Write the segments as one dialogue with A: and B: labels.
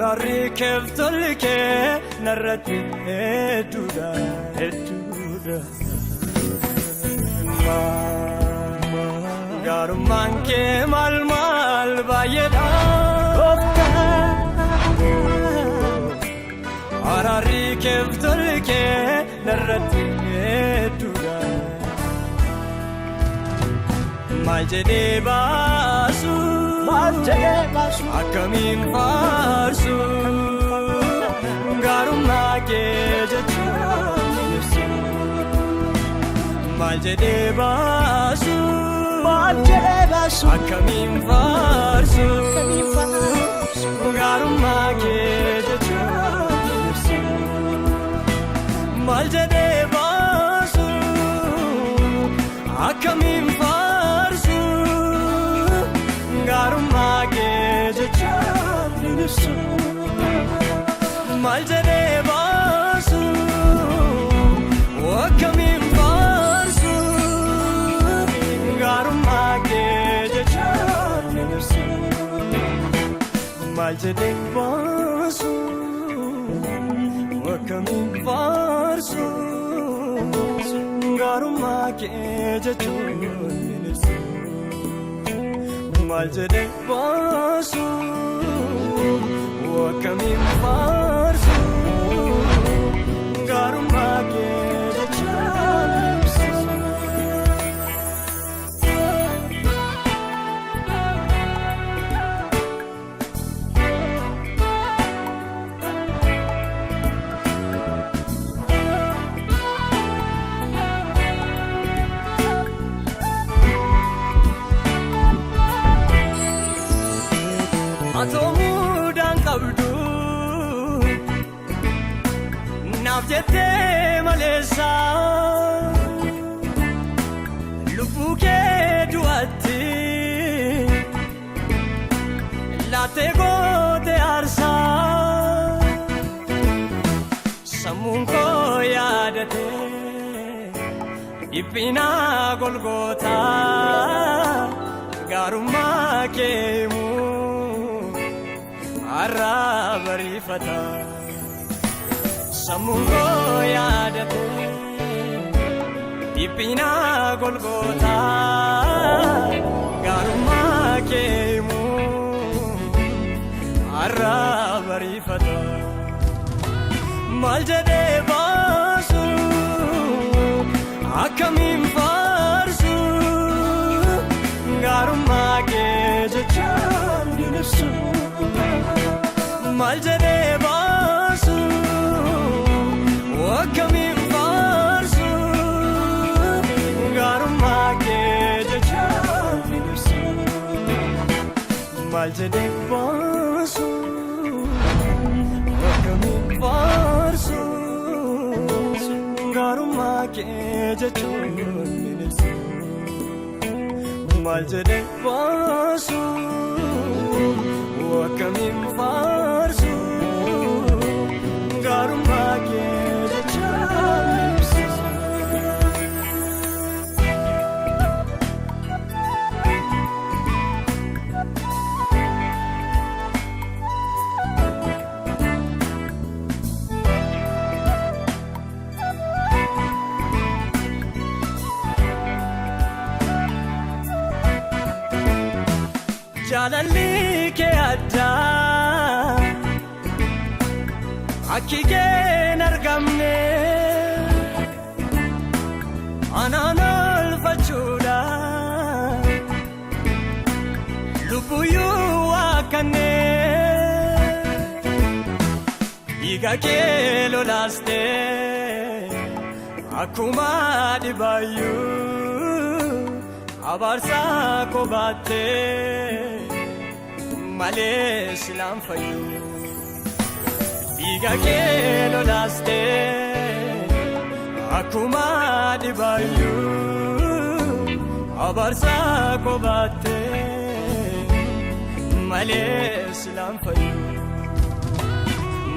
A: Ararri keeftolke narratti hedduudha hedduudha. Garummaan kee maal maal baay'eedha. Ararri keeftolke narratti hedduudha. Maal jedhee baasu akkamiin faarsu garummaa kee jechuun maal jedhee baasu akkamiin faarsu garummaa kee jechuun maal jedhee baasu akkamiin faarsu garummaa kee jechuun maal jedhee baasu akkamiin faarsu garummaa kee jechuun maal jedhee baasu akkamiin faarsu garummaa kee jechuun maal jedhee baasu akkamiin faarsu garummaa kee jechuun. Atoomuudhaan qabdu naaf jettee maleessa lubbuu kee du'atti laattee goote aarsaa sammuun koo yaadate dhiphina Golgootaa garummaa kee arraa bariifata sammuun koo yaadate dhiphina Golgootaa garummaa kee arraa bariifata maal jedhee baasu akkamiin faarsu garummaa kee jechuun maal jedhee baasu akkamiin faarsu garummaa kee jechuun maal jedhee baasu akkamiin faarsu garummaa kee jechuun maal jedhee baasu akkamiin faarsu garummaa kee jechuun. Jaalalli kee addaa akki keen argamne anaan olfachuudha lubbuyyuu akkanne dhiiga kee lolaaste akkuma dhibaayyuu abaarsaa koo baatte malee silaan fayyu dhiiga kee lolaaste akkuma dhibaayyuu abaarsaa koo baatte malee silaan fayyu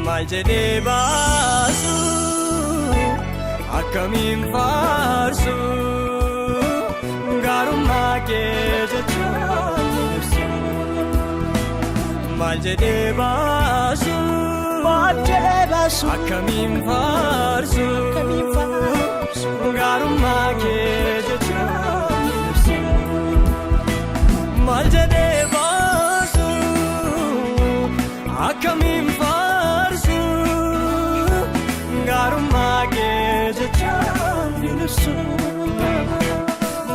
A: maal jedhee baasu akkamiin faarsu garummaa kee jechuun maal jedhee baasu akkamiin faarsu gaarummaa kee jechuun ibsu maal jedhee baasu akkamiin faarsu gaarummaa kee jechuun ibsu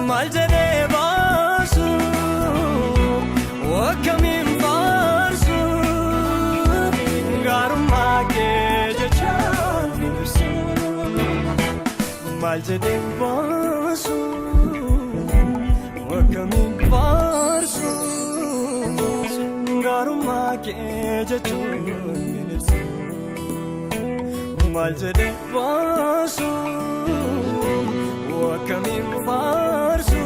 A: maal jedhee baasu akkamiin faarsu gaarummaa kee jechuun ibsu maal jedhee baasu akkamiin faarsu gaarummaa kee jechuun ibsu maal jedhee baasu akkamiin faarsu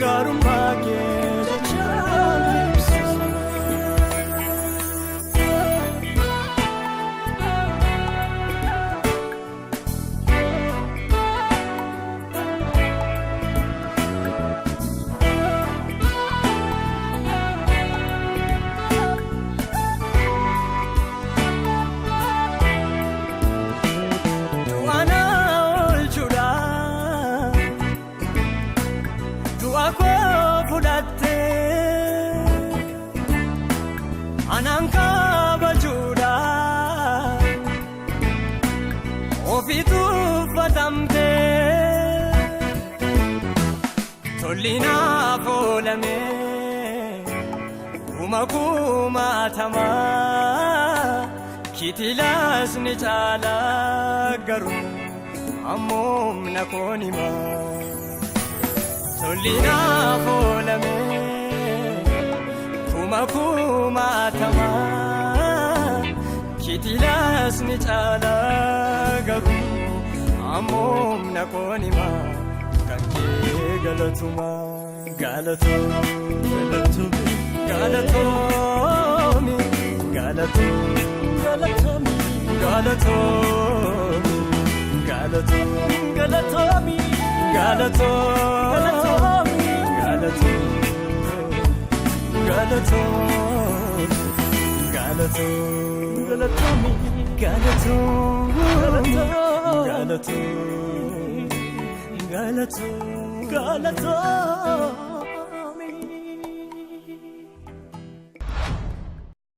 A: gaarummaa kee jechuun ibsu. Anaan kabajuudha ofiitu uffatamte tolli naaf oolame kumaatama kitilaas ni caala garuu ammoom na koonima tolli naaf oolame kumaatama kitilaas ni caala garuu ammoom na koonima kan kee galatuma galatoomi galatoomi galatoomi galatoomi galatoomi galatoomi galatoomi galatoomi galatoomi galatoomi galatoomi